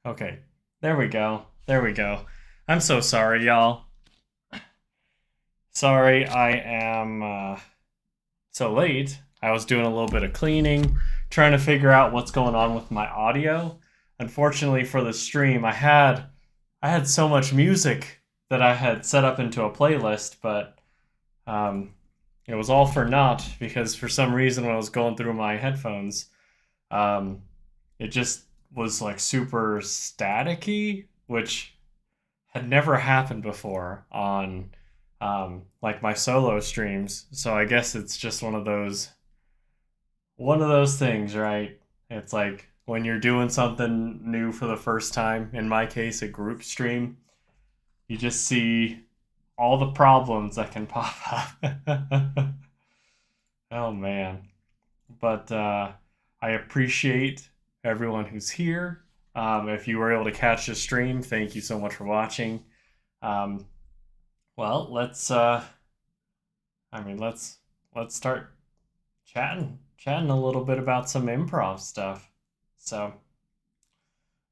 Okay, there we go. There we go. I'm so sorry, y'all. Sorry, I am so late. I was doing a little bit of cleaning, trying to figure out what's going on with my audio. Unfortunately for the stream, I had so much music that I had set up into a playlist, but um, it was all for naught because for some reason when I was going through my headphones, um, it just was like super staticky, which had never happened before on like my solo streams. So I guess it's just one of those things, right? It's like when you're doing something new for the first time, in my case, a group stream, you just see all the problems that can pop up. Oh man. But I appreciate everyone who's here. If you were able to catch the stream, thank you so much for watching. Um, well, let's start chatting a little bit about some improv stuff. So,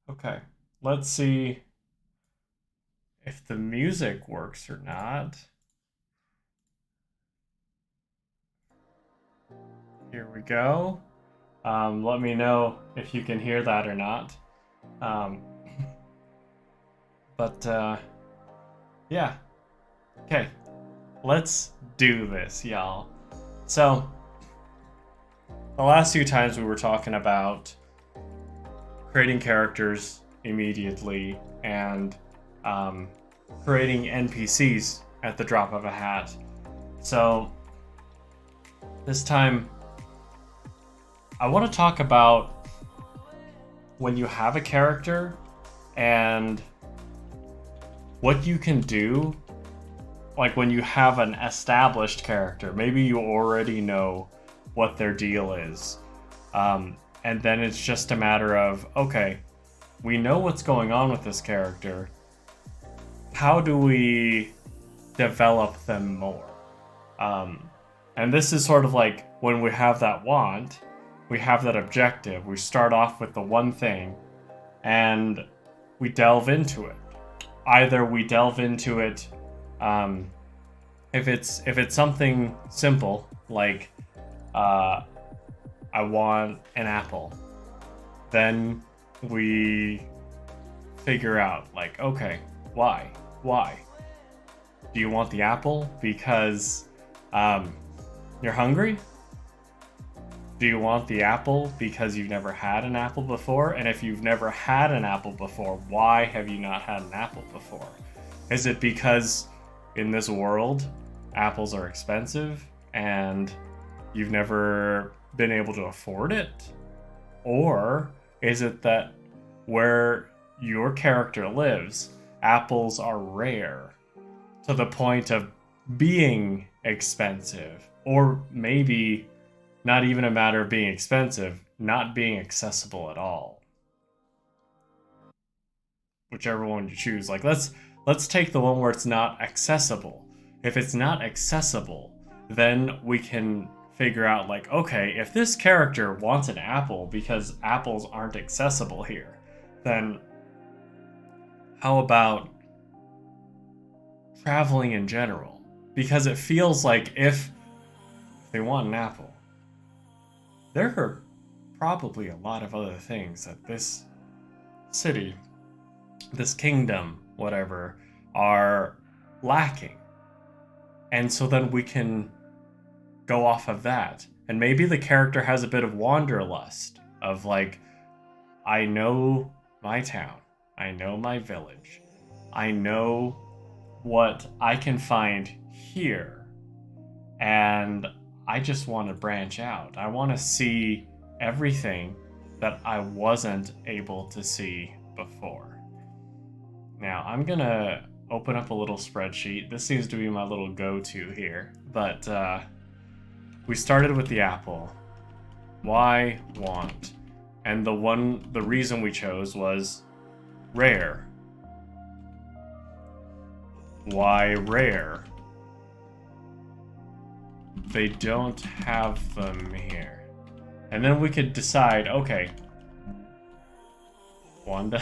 okay, let's see if the music works or not. Here we go. Let me know if you can hear that or not. Um, but yeah, okay, let's do this, y'all. So, the last few times we were talking about creating characters immediately and creating NPCs at the drop of a hat. So, this time, I want to talk about when you have a character and what you can do, like when you have an established character. Maybe you already know what their deal is. And then it's just a matter of, okay, we know what's going on with this character. How do we develop them more? And this is sort of like when we have that want, we have that objective. We start off with the one thing and we delve into it. Either we delve into it, if it's something simple like I want an apple, then we figure out like, okay, why? Do you want the apple because you're hungry? Do you want the apple because you've never had an apple before? And if you've never had an apple before, why have you not had an apple before? Is it because in this world, apples are expensive and you've never been able to afford it? Or is it that where your character lives, apples are rare to the point of being expensive? Or maybe not even a matter of being expensive, not being accessible at all. Whichever one you choose. Like let's take the one where it's not accessible. If it's not accessible, then we can figure out like, okay, if this character wants an apple because apples aren't accessible here, then how about traveling in general? Because it feels like if they want an apple, there are probably a lot of other things that this city, this kingdom, whatever, are lacking. And so then we can go off of that. And maybe the character has a bit of wanderlust of like, I know my town, I know my village, I know what I can find here, and I just want to branch out. I want to see everything that I wasn't able to see before. Now, I'm going to open up a little spreadsheet. This seems to be my little go-to here. But we started with the apple. Why want? And the reason we chose was rare. Why rare? They don't have them here. And then we could decide, okay, Wanda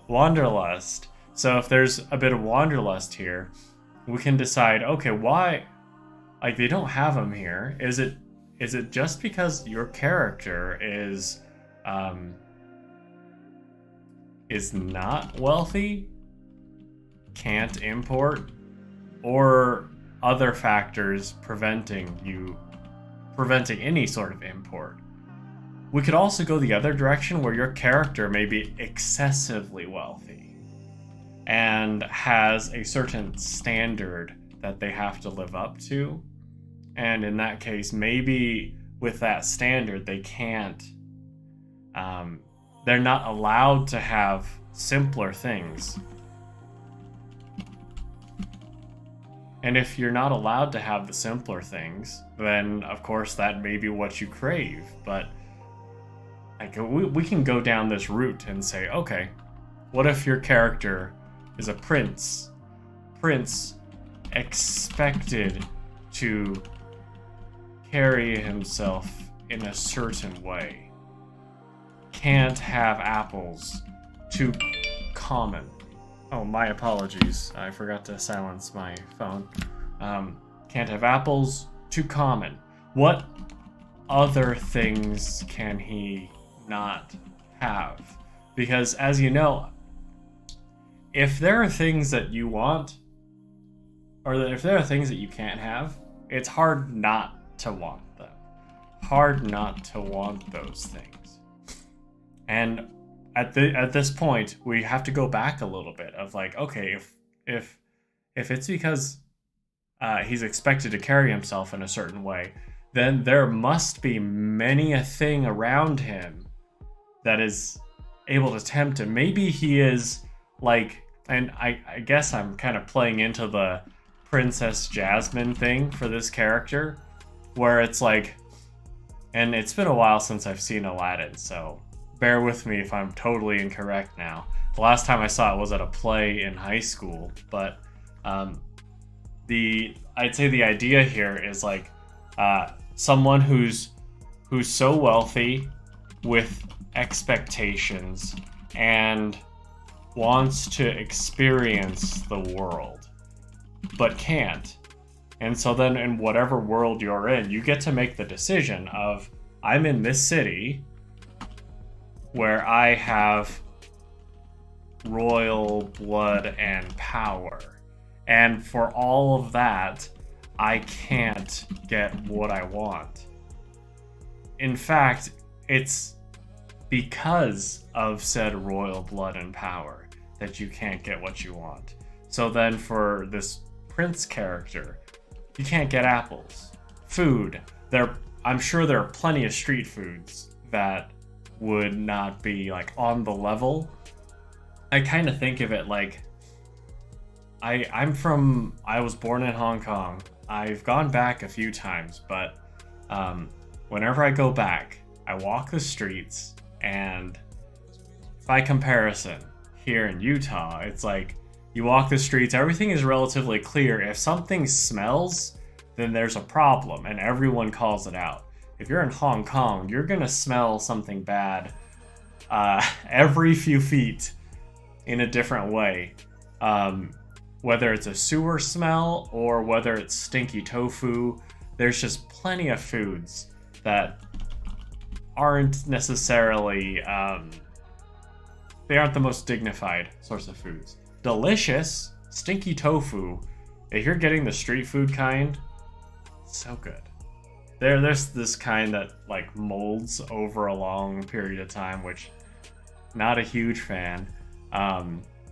Wanderlust. So if there's a bit of wanderlust here, we can decide, okay, why, like, they don't have them here. Is it just because your character is not wealthy, can't import, or other factors preventing any sort of import? We could also go the other direction, where your character may be excessively wealthy and has a certain standard that they have to live up to. And in that case, maybe with that standard, they can't, they're not allowed to have simpler things. And if you're not allowed to have the simpler things, then of course that may be what you crave. But like, we can go down this route and say, okay, what if your character is a prince? Prince expected to carry himself in a certain way. Can't have apples. Too common. Oh, my apologies. I forgot to silence my phone. Can't have apples. Too common. What other things can he not have? Because, as you know, if there are things that you want, or if there are things that you can't have, it's hard not to want them. Hard not to want those things. And at this point, we have to go back a little bit of like, okay, if it's because he's expected to carry himself in a certain way, then there must be many a thing around him that is able to tempt him. Maybe he is like, and I guess I'm kind of playing into the Princess Jasmine thing for this character, where it's like, and it's been a while since I've seen Aladdin, so bear with me if I'm totally incorrect now. The last time I saw it was at a play in high school, but I'd say the idea here is like someone who's so wealthy with expectations and wants to experience the world, but can't. And so then in whatever world you're in, you get to make the decision of, I'm in this city where I have royal blood and power. And for all of that, I can't get what I want. In fact, it's because of said royal blood and power that you can't get what you want. So then for this prince character, you can't get apples. Food. I'm sure there are plenty of street foods that would not be like on the level. I kind of think of it like, I was born in Hong Kong. I've gone back a few times, but whenever I go back, I walk the streets, and by comparison, here in Utah, it's like you walk the streets, everything is relatively clear. If something smells, then there's a problem, and everyone calls it out. If you're in Hong Kong, you're gonna smell something bad every few feet in a different way. Whether it's a sewer smell or whether it's stinky tofu, there's just plenty of foods that aren't necessarily, they aren't the most dignified source of foods. Delicious, stinky tofu, if you're getting the street food kind, so good. There's this kind that like molds over a long period of time, which not a huge fan.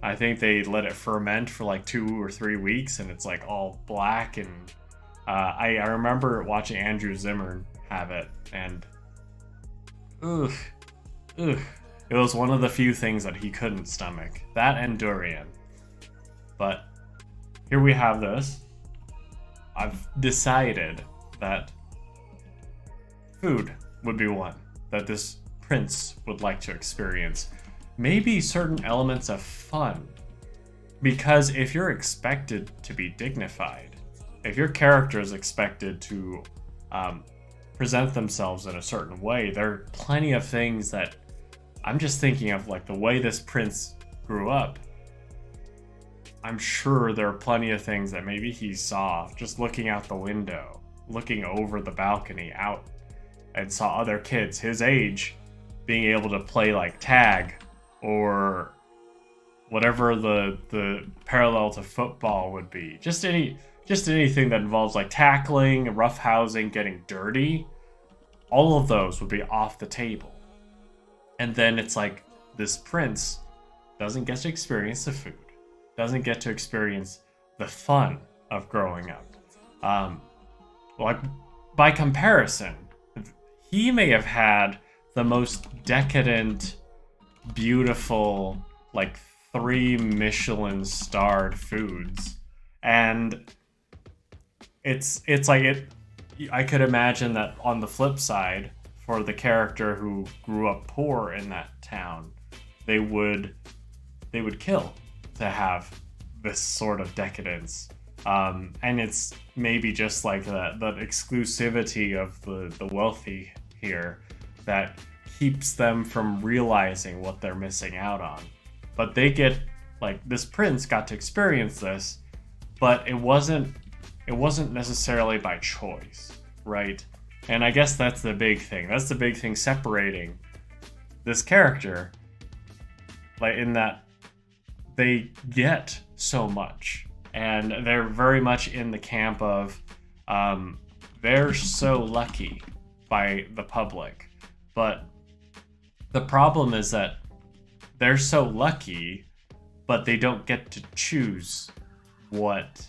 I think they let it ferment for like 2 or 3 weeks, and it's like all black. And I remember watching Andrew Zimmern have it, and it was one of the few things that he couldn't stomach. That and durian. But here we have this. I've decided that food would be one that this prince would like to experience. Maybe certain elements of fun. Because if you're expected to be dignified, if your character is expected to present themselves in a certain way, there are plenty of things that I'm just thinking of like the way this prince grew up. I'm sure there are plenty of things that maybe he saw just looking out the window, looking over the balcony out, and saw other kids his age being able to play like tag or whatever the parallel to football would be. Just anything that involves like tackling, roughhousing, getting dirty. All of those would be off the table. And then it's like this prince doesn't get to experience the food, doesn't get to experience the fun of growing up. Like by comparison, he may have had the most decadent, beautiful, like 3 Michelin starred foods, and it's like it. I could imagine that on the flip side, for the character who grew up poor in that town, they would kill to have this sort of decadence. And it's maybe just like that exclusivity of the wealthy here that keeps them from realizing what they're missing out on. But they get, like, this prince got to experience this, but it wasn't necessarily by choice, right? And I guess that's the big thing. That's the big thing separating this character, like, in that they get so much. And they're very much in the camp of they're so lucky by the public. But the problem is that they're so lucky, but they don't get to choose what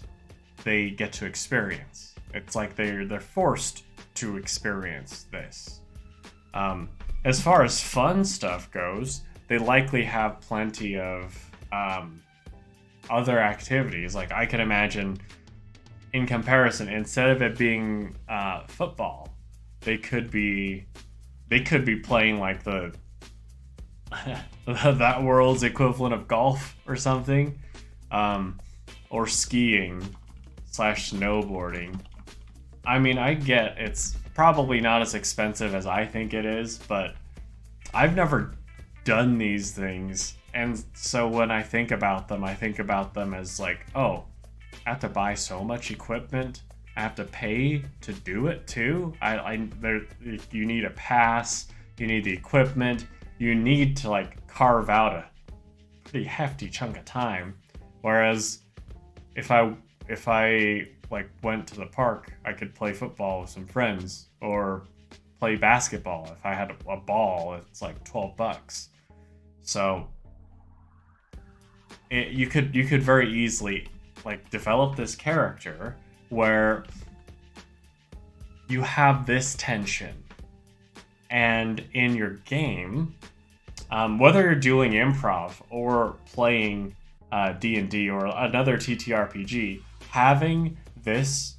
they get to experience. It's like they're forced to experience this. As far as fun stuff goes, they likely have plenty of other activities. Like, I can imagine, in comparison, instead of it being football, they could be playing like the that world's equivalent of golf or something, or skiing / snowboarding. I mean, I get it's probably not as expensive as I think it is, but I've never done these things. And so when I think about them as like, oh, I have to buy so much equipment. I have to pay to do it too. You need a pass. You need the equipment. You need to like carve out a pretty hefty chunk of time. Whereas if I like went to the park, I could play football with some friends or play basketball. If I had a ball, it's like $12. So you could very easily like develop this character where you have this tension, and in your game, whether you're doing improv or playing D&D or another TTRPG, having this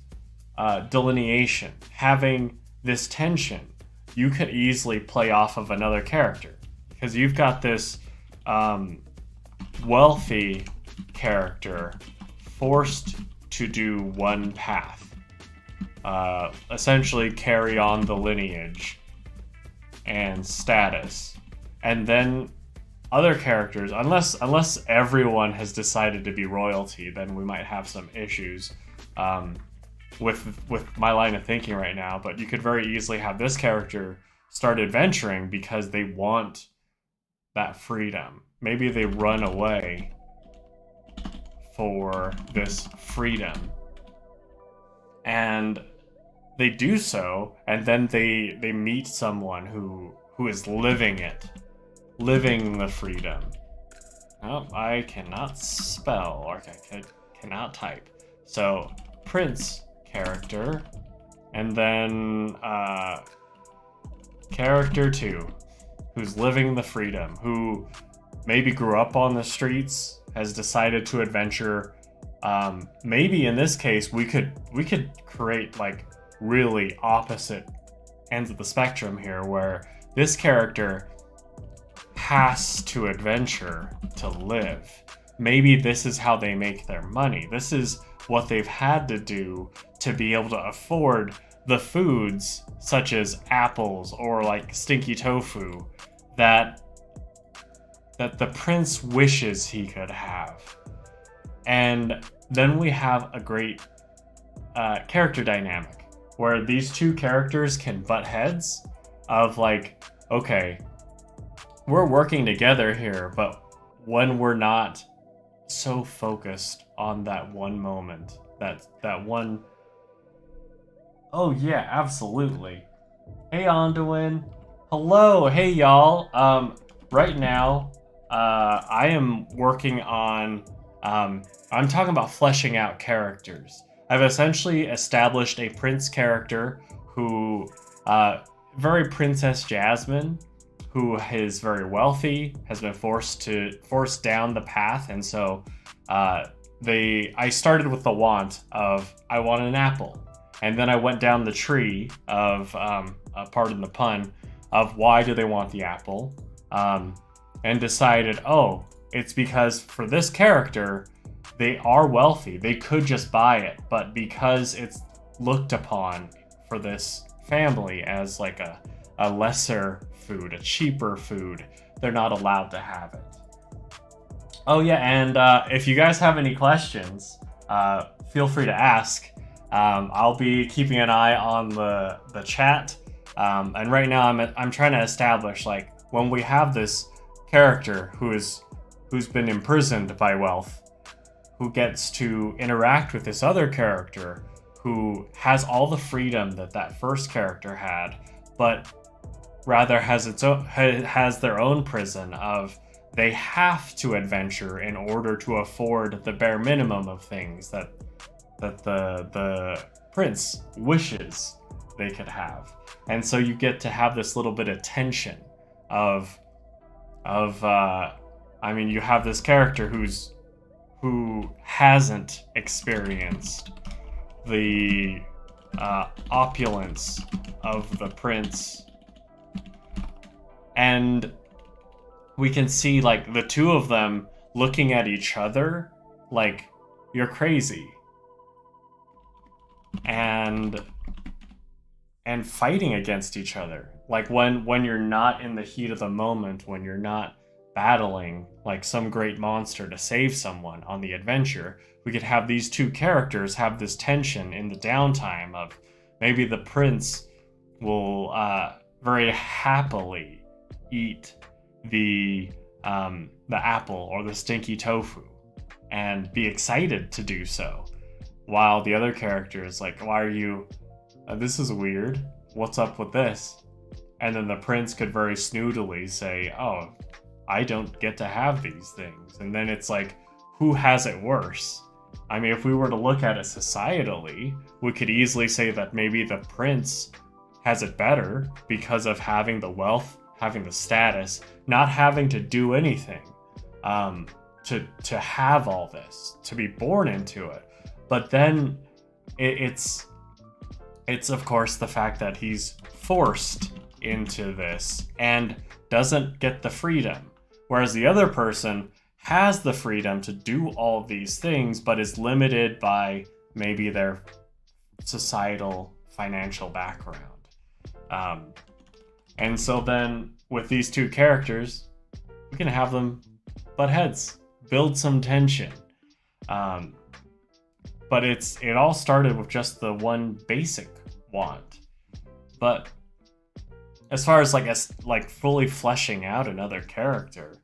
delineation, having this tension, you could easily play off of another character, because you've got this wealthy character forced to do one path, essentially carry on the lineage and status, and then other characters, unless everyone has decided to be royalty, then we might have some issues with my line of thinking right now. But you could very easily have this character start adventuring because they want that freedom. Maybe they run away for this freedom, and they do so, and then they meet someone who is living the freedom. Oh, I cannot spell, or I cannot type. So Prince character, and then character 2, who's living the freedom, who maybe grew up on the streets, has decided to adventure. Maybe in this case, we could create like really opposite ends of the spectrum here, where this character has to adventure to live. Maybe this is how they make their money. This is what they've had to do to be able to afford the foods such as apples or like stinky tofu that that the prince wishes he could have. And then we have a great character dynamic where these two characters can butt heads of like, okay, we're working together here, but when we're not so focused on that one moment, that one... Oh yeah, absolutely. Hey Anduin. Hello, hey y'all. Right now, I am working on, I'm talking about fleshing out characters. I've essentially established a prince character who, very Princess Jasmine, who is very wealthy, has been forced down the path, and so I started with the want of I want an apple, and then I went down the tree of pardon the pun, of why do they want the apple, and decided, oh, it's because for this character they are wealthy, they could just buy it, but because it's looked upon for this family as like a lesser food, a cheaper food, they're not allowed to have it. Oh yeah, and if you guys have any questions, feel free to ask. I'll be keeping an eye on the chat, and right now I'm trying to establish, like, when we have this character who's been imprisoned by wealth, who gets to interact with this other character who has all the freedom that first character had, but rather has their own prison of they have to adventure in order to afford the bare minimum of things that the prince wishes they could have. And so you get to have this little bit of tension of I mean, you have this character who hasn't experienced the opulence of the prince, and we can see like the two of them looking at each other like, you're crazy, and fighting against each other. Like when you're not in the heat of the moment, when you're not battling like some great monster to save someone on the adventure, we could have these two characters have this tension in the downtime of maybe the prince will very happily eat the apple or the stinky tofu and be excited to do so, while the other character is like, why are you this is weird, what's up with this? And then the prince could very snoodily say, oh, I don't get to have these things. And then it's like, who has it worse? I mean, if we were to look at it societally, we could easily say that maybe the prince has it better because of having the wealth, having the status, not having to do anything, to have all this, to be born into it. But then it's of course the fact that he's forced into this and doesn't get the freedom, whereas the other person has the freedom to do all these things but is limited by maybe their societal financial background. And so then with these two characters, we can have them butt heads, build some tension. But it all started with just the one basic want. But as far as like fully fleshing out another character,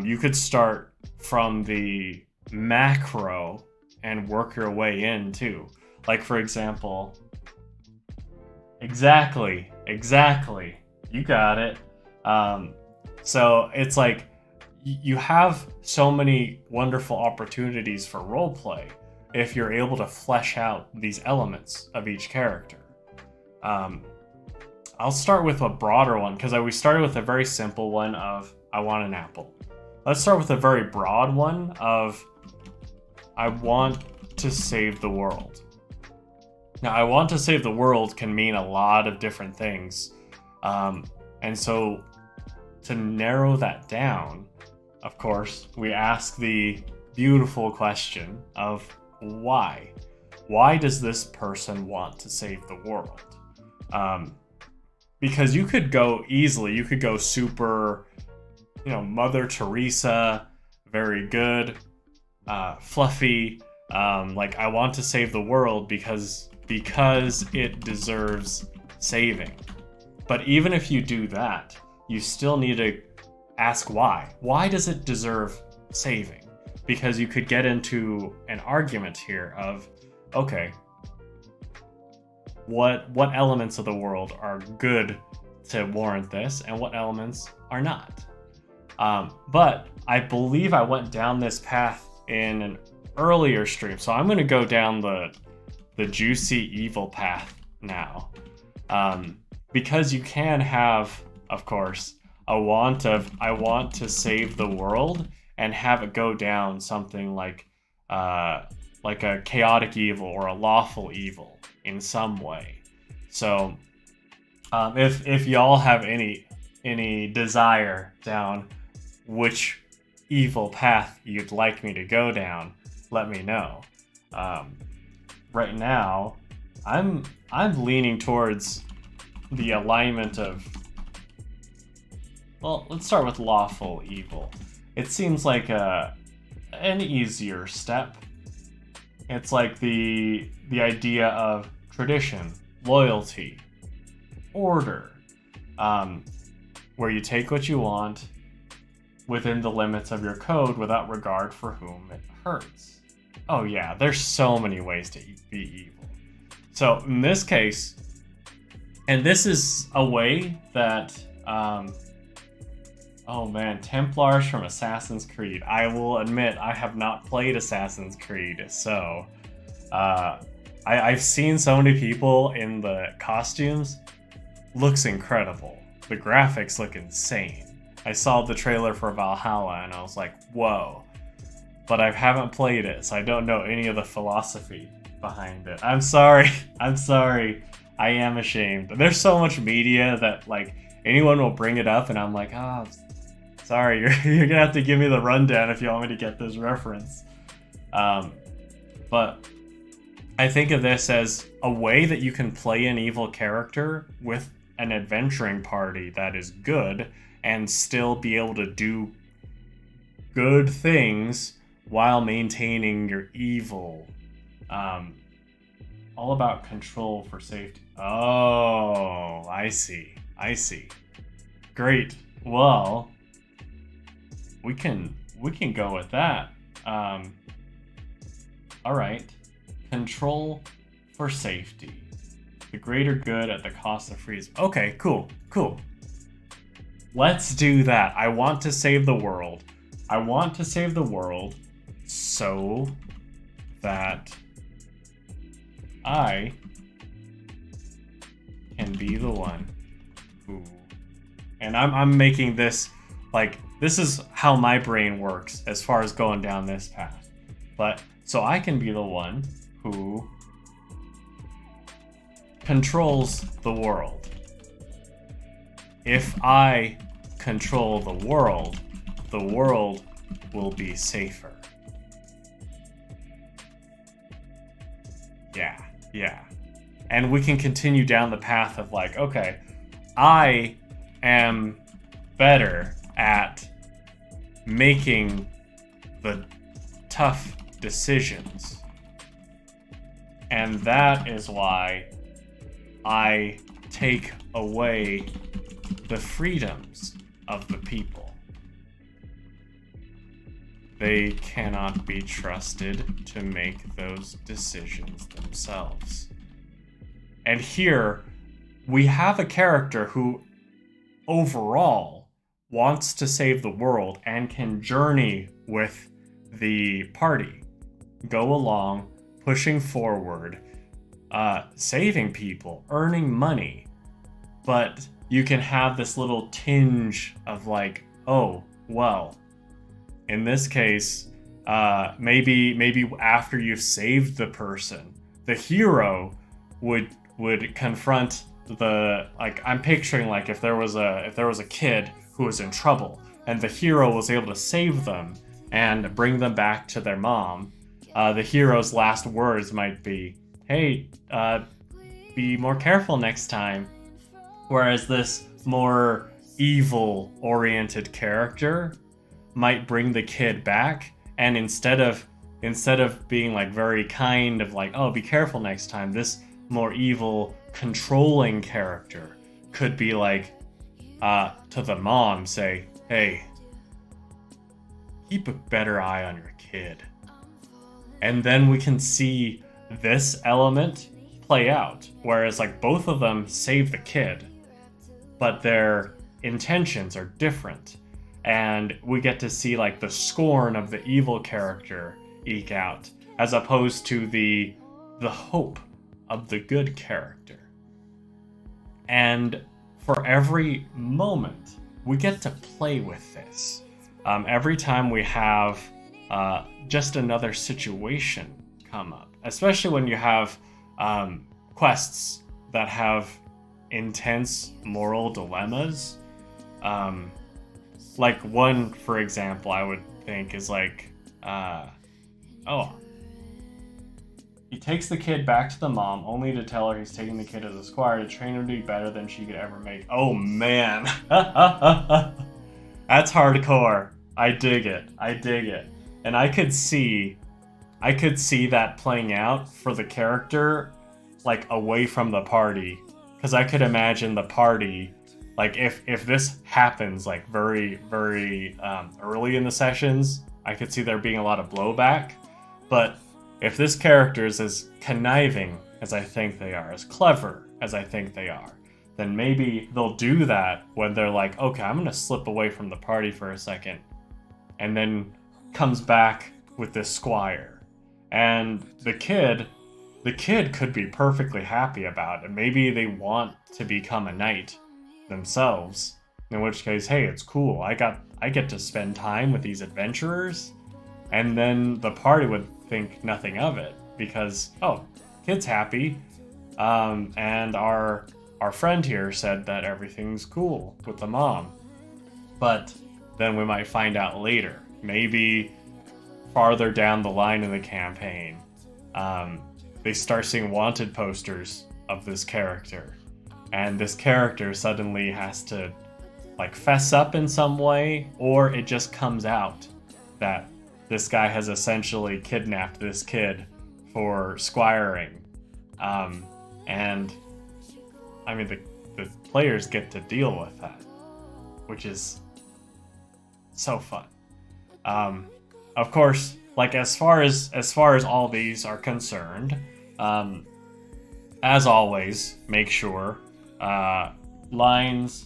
you could start from the macro and work your way in too. Like, for example, exactly, you got it. So it's like you have so many wonderful opportunities for roleplay if you're able to flesh out these elements of each character. I'll start with a broader one, because we started with a very simple one of I want an apple. Let's start with a very broad one of I want to save the world. Now, I want to save the world can mean a lot of different things. And so to narrow that down, of course, we ask the beautiful question of why? Why does this person want to save the world? Because you could go super Mother Teresa, very good, fluffy. Like, I want to save the world because it deserves saving. But even if you do that, you still need to ask why. Why does it deserve saving? Because you could get into an argument here of, okay, what elements of the world are good to warrant this, and what elements are not? But I believe I went down this path in an earlier stream, so I'm going to go down the juicy evil path now. Because you can have, of course, I want to save the world, and have it go down something like a chaotic evil or a lawful evil in some way. So if y'all have any desire down which evil path you'd like me to go down, let me know. Right now, I'm leaning towards the alignment of, well, let's start with lawful evil. It seems like an easier step. It's like the idea of tradition, loyalty, order, where you take what you want within the limits of your code without regard for whom it hurts. Oh yeah, there's so many ways to be evil. So in this case, and this is a way that, oh man, Templars from Assassin's Creed. I will admit I have not played Assassin's Creed, so I've seen so many people in the costumes. Looks incredible. The graphics look insane. I saw the trailer for Valhalla and I was like, whoa. But I haven't played it, so I don't know any of the philosophy behind it. I'm sorry. I am ashamed. There's so much media that, like, anyone will bring it up and I'm like, oh, sorry, you're gonna have to give me the rundown if you want me to get this reference. But I think of this as a way that you can play an evil character with an adventuring party that is good and still be able to do good things while maintaining your evil. All about control for safety. Oh, I see. Great. Well, we can go with that. All right. Control for safety. The greater good at the cost of freedom. Okay, cool. Let's do that. I want to save the world. I want to save the world so that I can be the one who... And I'm making this, like, this is how my brain works as far as going down this path. But, so I can be the one who controls the world. If I control the world will be safer. Yeah. And we can continue down the path of, like, okay, I am better at making the tough decisions. And that is why I take away the freedoms of the people. They cannot be trusted to make those decisions themselves. And here, we have a character who, overall, wants to save the world and can journey with the party. Go along, pushing forward, saving people, earning money. But you can have this little tinge of, like, oh, well, in this case, maybe after you've saved the person, the hero would confront the, like, I'm picturing, like, if there was a kid who was in trouble and the hero was able to save them and bring them back to their mom, the hero's last words might be, hey, be more careful next time. Whereas this more evil-oriented character might bring the kid back, and instead of being like very kind of like, oh, be careful next time, this more evil controlling character could be like to the mom, say, hey, keep a better eye on your kid. And then we can see this element play out, whereas like both of them save the kid, but their intentions are different, and we get to see like the scorn of the evil character eke out, as opposed to the hope of the good character. And for every moment, we get to play with this. Every time we have just another situation come up, especially when you have quests that have intense moral dilemmas. Like one, for example, I would think is like, he takes the kid back to the mom, only to tell her he's taking the kid to the squire to train her to be better than she could ever make. Oh man. That's hardcore. I dig it. And I could see that playing out for the character, like away from the party. Because I could imagine the party, like if this happens like very, very early in the sessions, I could see there being a lot of blowback. But if this character is as conniving as I think they are, as clever as I think they are, then maybe they'll do that when they're like, okay, I'm gonna slip away from the party for a second, and then comes back with this squire. And the kid could be perfectly happy about it. Maybe they want to become a knight themselves, in which case, hey, it's cool. I get to spend time with these adventurers. And then the party would think nothing of it because, oh, kid's happy. And our friend here said that everything's cool with the mom. But then we might find out later, maybe farther down the line in the campaign, they start seeing wanted posters of this character, and this character suddenly has to like fess up in some way, or it just comes out that this guy has essentially kidnapped this kid for squiring. And I mean, the players get to deal with that, which is so fun. Of course, like as far as all these are concerned, as always, make sure lines.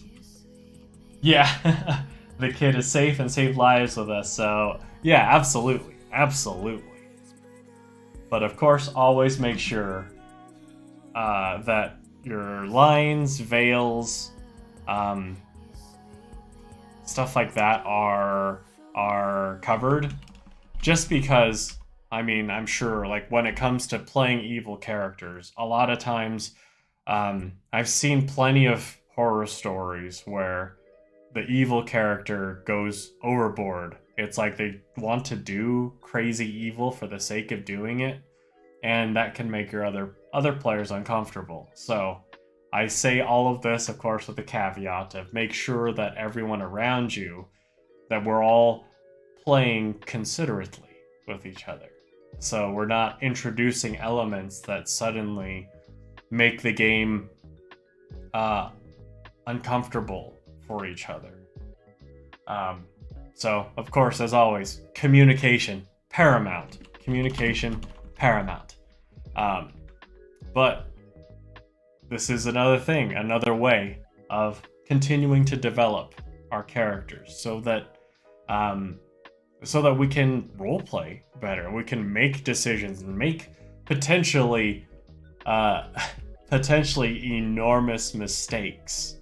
Yeah, the kid is safe and saved lives with us. So yeah, absolutely. But of course, always make sure that your lines, veils, stuff like that are covered. Just because, I mean, I'm sure, like, when it comes to playing evil characters, a lot of times, I've seen plenty of horror stories where the evil character goes overboard. It's like they want to do crazy evil for the sake of doing it, and that can make your other players uncomfortable. So I say all of this, of course, with the caveat of make sure that everyone around you, that we're all playing considerately with each other. So we're not introducing elements that suddenly make the game uncomfortable for each other. So, of course, as always, communication paramount. But this is another thing, another way of continuing to develop our characters so that we can roleplay better. We can make decisions and make potentially enormous mistakes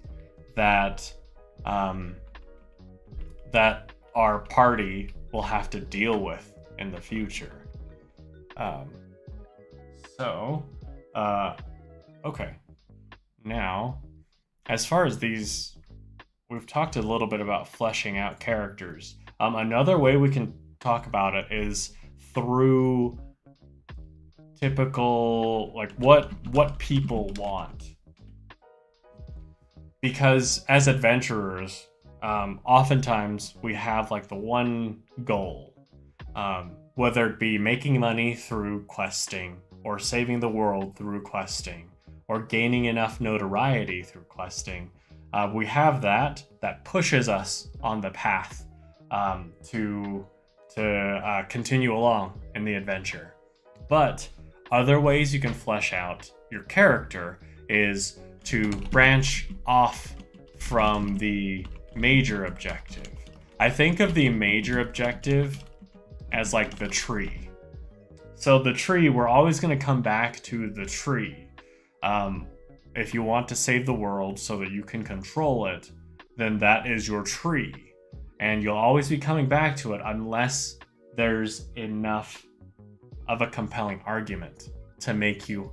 that that our party will have to deal with in the future. Okay. Now, as far as these, we've talked a little bit about fleshing out characters. Another way we can talk about it is through typical, like, what people want. because as adventurers, oftentimes we have like the one goal, whether it be making money through questing, or saving the world through questing, or gaining enough notoriety through questing. We have that pushes us on the path to continue along in the adventure. But other ways you can flesh out your character is to branch off from the major objective. I think of the major objective as like the tree. So the tree, we're always going to come back to the tree. If you want to save the world so that you can control it, then that is your tree. And you'll always be coming back to it unless there's enough of a compelling argument to make you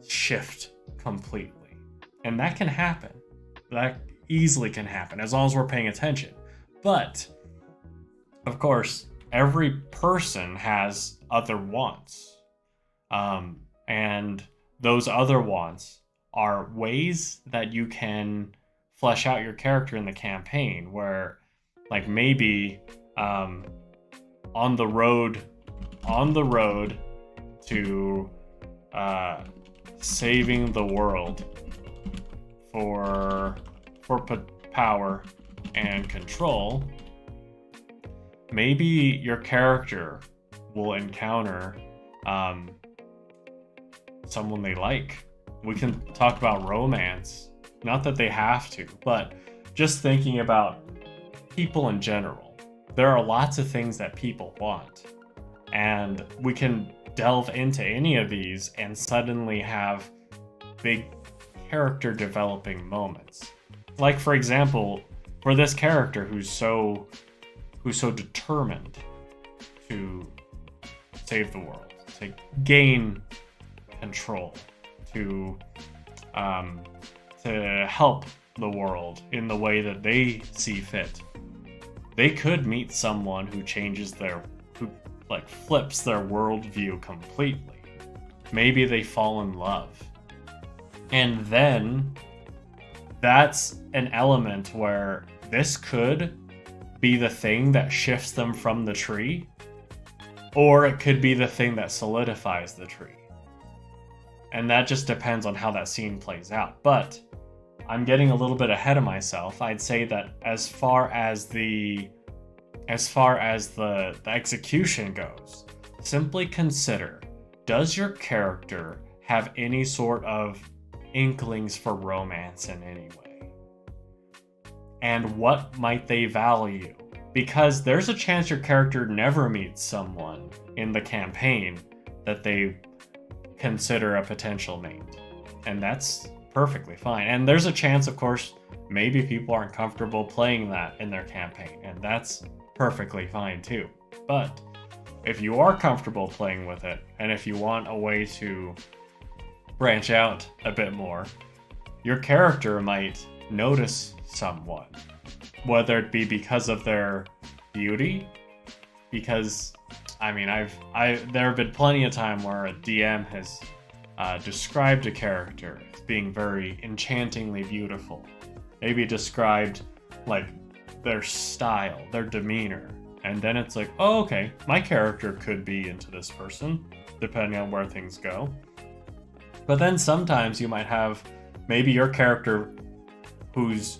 shift completely. And that can happen. That easily can happen as long as we're paying attention. But, of course, every person has other wants. And those other wants are ways that you can flesh out your character in the campaign, where like maybe on the road to saving the world for power and control, maybe your character will encounter someone they like. We can talk about romance, not that they have to, but just thinking about people in general. There are lots of things that people want, and we can delve into any of these and suddenly have big character developing moments. Like, for example, for this character who's so determined to save the world, to gain control, to help the world in the way that they see fit. They could meet someone who flips their worldview completely. Maybe they fall in love. And then that's an element where this could be the thing that shifts them from the tree, or it could be the thing that solidifies the tree. And that just depends on how that scene plays out. But I'm getting a little bit ahead of myself. I'd say that as far as the execution goes, simply consider, does your character have any sort of inklings for romance in any way? And what might they value? Because there's a chance your character never meets someone in the campaign that they consider a potential mate. And that's perfectly fine. And there's a chance, of course, maybe people aren't comfortable playing that in their campaign, and that's perfectly fine too. But if you are comfortable playing with it, and if you want a way to branch out a bit more, your character might notice someone, whether it be because of their beauty, because there have been plenty of time where a DM has described a character as being very enchantingly beautiful, maybe described like their style, their demeanor, and then it's like, oh, okay, my character could be into this person, depending on where things go. But then sometimes you might have maybe your character who's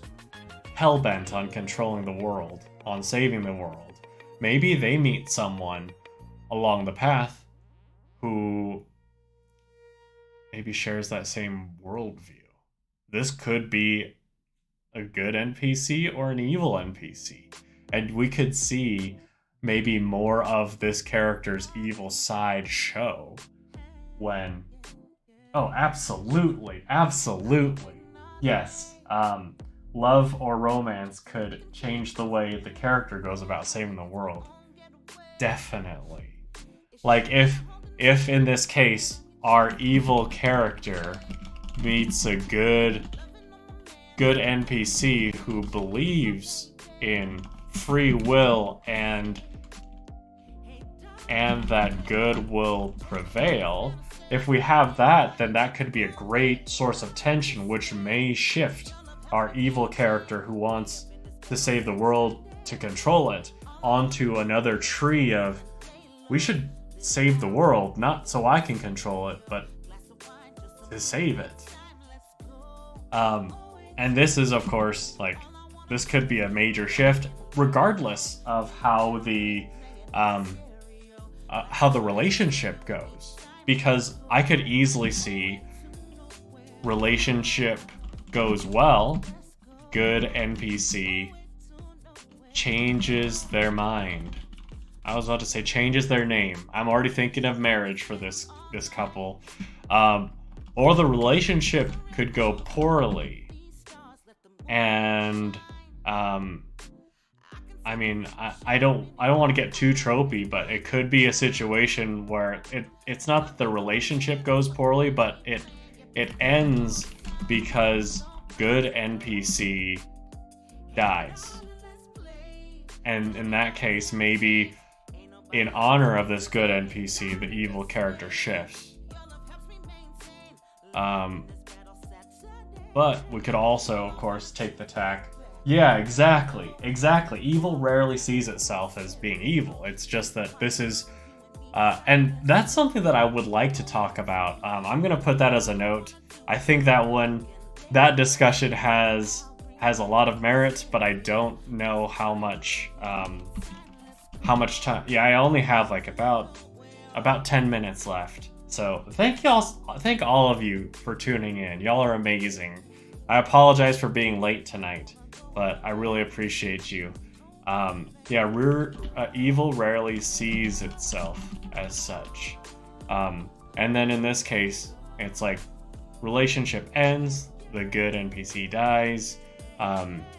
hell-bent on controlling the world, on saving the world. Maybe they meet someone along the path who maybe shares that same worldview. This could be a good NPC or an evil NPC. And we could see maybe more of this character's evil side show when... Oh, absolutely. Absolutely. Yes. Love or romance could change the way the character goes about saving the world. Definitely. Like if in this case, our evil character meets a good NPC who believes in free will and that good will prevail. If we have that, then that could be a great source of tension, which may shift our evil character who wants to save the world to control it onto another tree of, we should save the world, not so I can control it, but to save it. And this is, of course, like, this could be a major shift, regardless of how the relationship goes. Because I could easily see relationship goes well, good NPC changes their mind. I was about to say changes their name. I'm already thinking of marriage for this couple. Or the relationship could go poorly. And I mean, I don't want to get too tropey, but it could be a situation where it's not that the relationship goes poorly, but it ends because good NPC dies. And in that case, maybe in honor of this good NPC, the evil character shifts. But we could also, of course, take the tack. Yeah, exactly. Evil rarely sees itself as being evil. It's just that this is... and that's something that I would like to talk about. I'm going to put that as a note. I think that discussion has a lot of merit, but I don't know how much time. Yeah, I only have like about 10 minutes left. So thank all of you for tuning in. Y'all are amazing. I apologize for being late tonight, but I really appreciate you. Evil rarely sees itself as such. And then in this case, it's like relationship ends, the good NPC dies.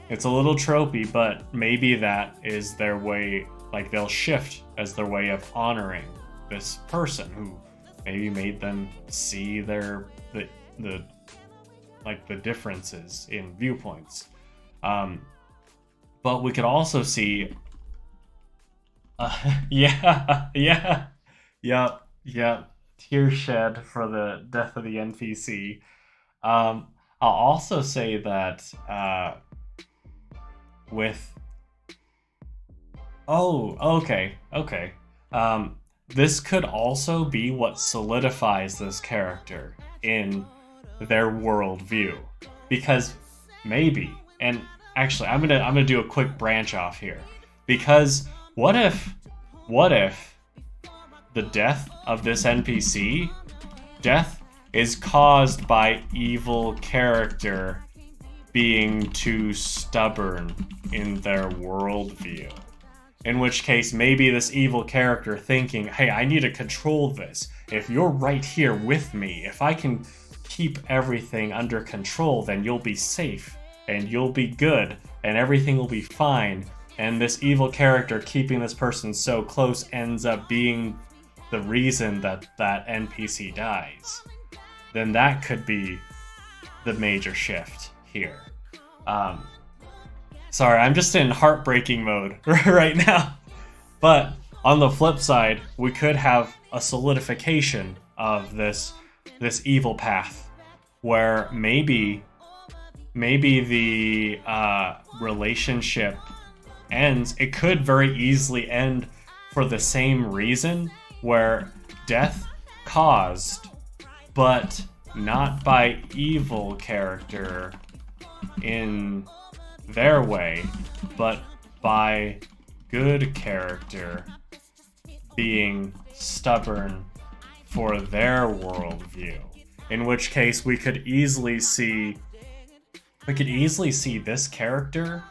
It's a little tropey, but maybe that is their way, like they'll shift as their way of honoring this person who maybe made them see the differences in viewpoints. But we could also see tear shed for the death of the NPC. I'll also say that this could also be what solidifies this character in their worldview, because maybe, and actually I'm gonna do a quick branch off here, because what if the death of this NPC is caused by evil character being too stubborn in their worldview? In which case, maybe this evil character thinking, hey, I need to control this. If you're right here with me, if I can keep everything under control, then you'll be safe, and you'll be good, and everything will be fine. And this evil character keeping this person so close ends up being the reason that NPC dies. Then that could be the major shift here. Sorry, I'm just in heartbreaking mode right now. But on the flip side, we could have a solidification of this evil path, where maybe the relationship ends. It could very easily end for the same reason, where death caused, but not by evil character in their way, but by good character being stubborn for their worldview. In which case, we could easily see this character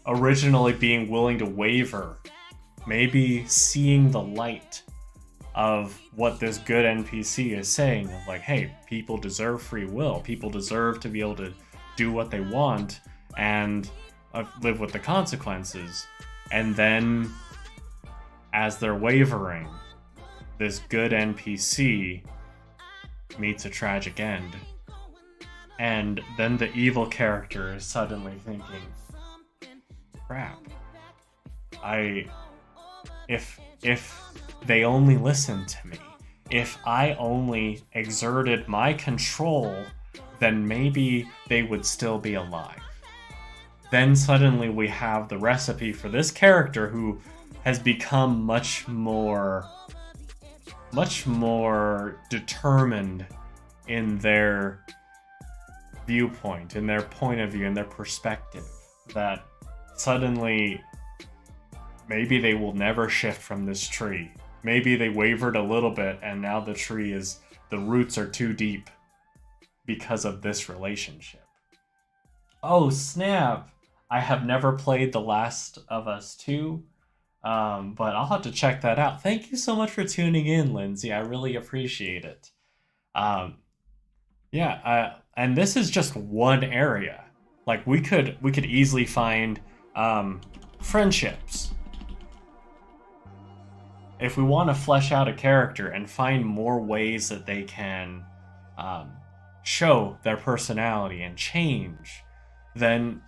originally being willing to waver, maybe seeing the light of what this good NPC is saying, of like, hey, people deserve free will, people deserve to be able to do what they want and live with the consequences. And then, as they're wavering, this good NPC meets a tragic end. And then the evil character is suddenly thinking, crap, if they only listened to me, if I only exerted my control, then maybe they would still be alive. Then suddenly we have the recipe for this character who has become much more determined in their viewpoint, in their point of view, in their perspective, that suddenly maybe they will never shift from this tree. Maybe they wavered a little bit and now the roots are too deep because of this relationship. Oh snap! I have never played The Last of Us 2, but I'll have to check that out. Thank you so much for tuning in, Lindsay. I really appreciate it. And this is just one area. Like we could easily find friendships. If we want to flesh out a character and find more ways that they can show their personality and change, then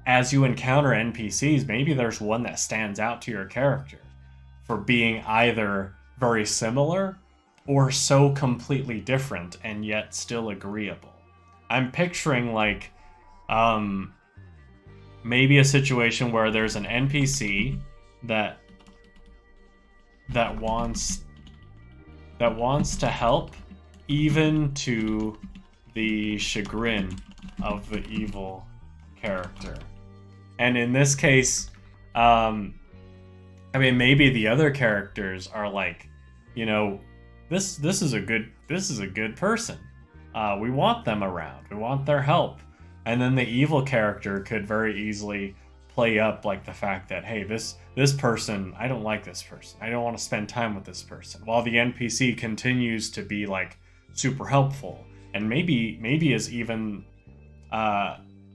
as you encounter NPCs, maybe there's one that stands out to your character for being either very similar or so completely different and yet still agreeable. I'm picturing like maybe a situation where there's an NPC that wants to help, even to the chagrin of the evil character. And in this case, maybe the other characters are like, this is a good person. We want them around. We want their help. And then the evil character could very easily play up like the fact that, hey, this person, I don't like this person. I don't want to spend time with this person. While the NPC continues to be like super helpful and maybe is even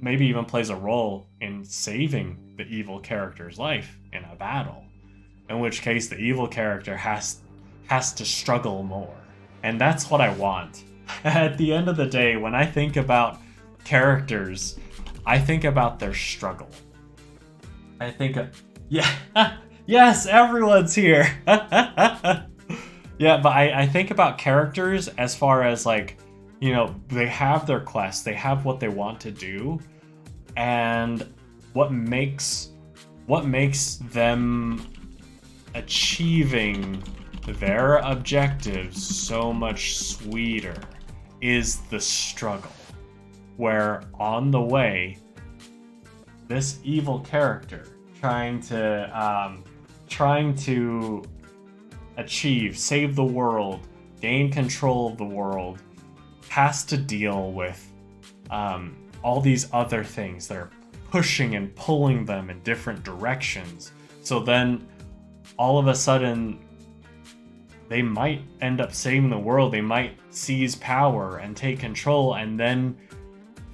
maybe even plays a role in saving the evil character's life in a battle. In which case the evil character has to struggle more. And that's what I want. At the end of the day, when I think about characters, I think about their struggle. I think, yes, everyone's here. Yeah, but I think about characters as far as like, they have their quests, they have what they want to do, and what makes them achieving their objectives so much sweeter is the struggle. Where on the way, this evil character trying to achieve, save the world, gain control of the world, has to deal with all these other things that are pushing and pulling them in different directions. So then all of a sudden they might end up saving the world, they might seize power and take control, and then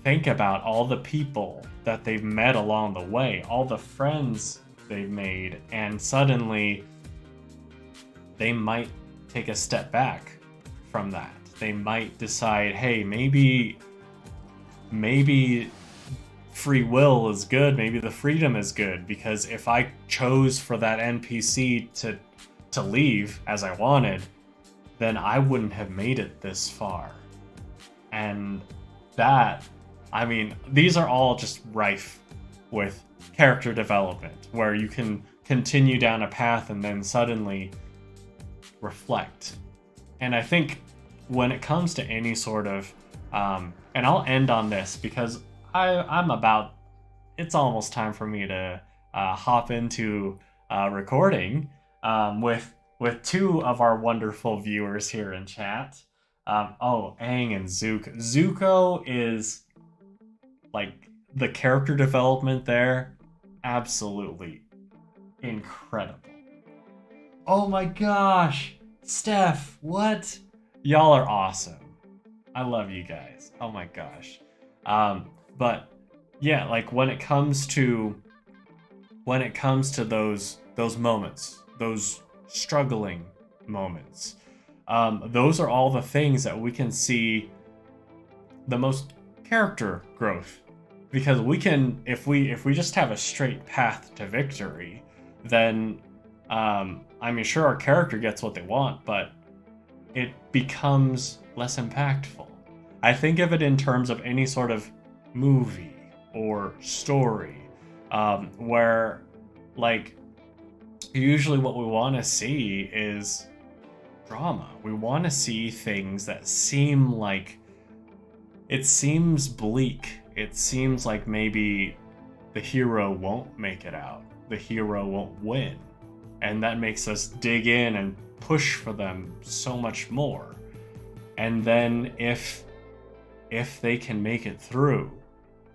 think about all the people that they've met along the way, all the friends they've made, and suddenly they might take a step back from that. They might decide, hey, maybe free will is good, maybe the freedom is good, because if I chose for that NPC to leave as I wanted, then I wouldn't have made it this far. And that, these are all just rife with character development, where you can continue down a path and then suddenly reflect. And I think when it comes to any sort of, and I'll end on this because it's almost time for me to hop into recording with two of our wonderful viewers here in chat. Aang and Zuko. Zuko is like the character development there, absolutely incredible. Oh my gosh, Steph, what? Y'all are awesome. I love you guys. Oh my gosh. But yeah, like when it comes to those moments, those struggling moments, those are all the things that we can see the most character growth, because we can, if we just have a straight path to victory, then sure our character gets what they want, but it becomes less impactful. I think of it in terms of any sort of movie or story, where, like, usually what we want to see is drama. We want to see things that seem like it seems bleak. It seems like maybe the hero won't make it out. The hero won't win. And that makes us dig in and push for them so much more. And then if they can make it through,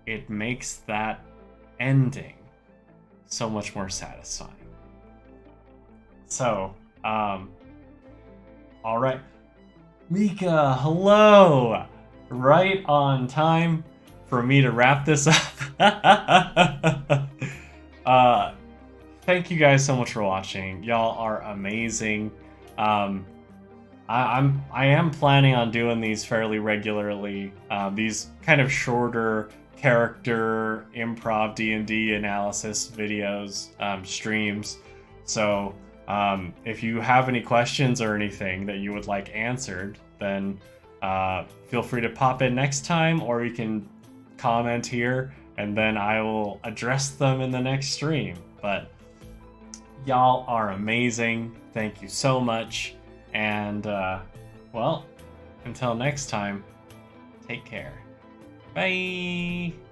it makes that ending so much more satisfying. So, all right. Mika, hello! Right on time for me to wrap this up. Thank you guys so much for watching. Y'all are amazing. I am planning on doing these fairly regularly. These kind of shorter character improv D&D analysis videos, streams. So if you have any questions or anything that you would like answered, then feel free to pop in next time, or you can comment here and then I will address them in the next stream. But y'all are amazing. Thank you so much. And, well, until next time, take care. Bye!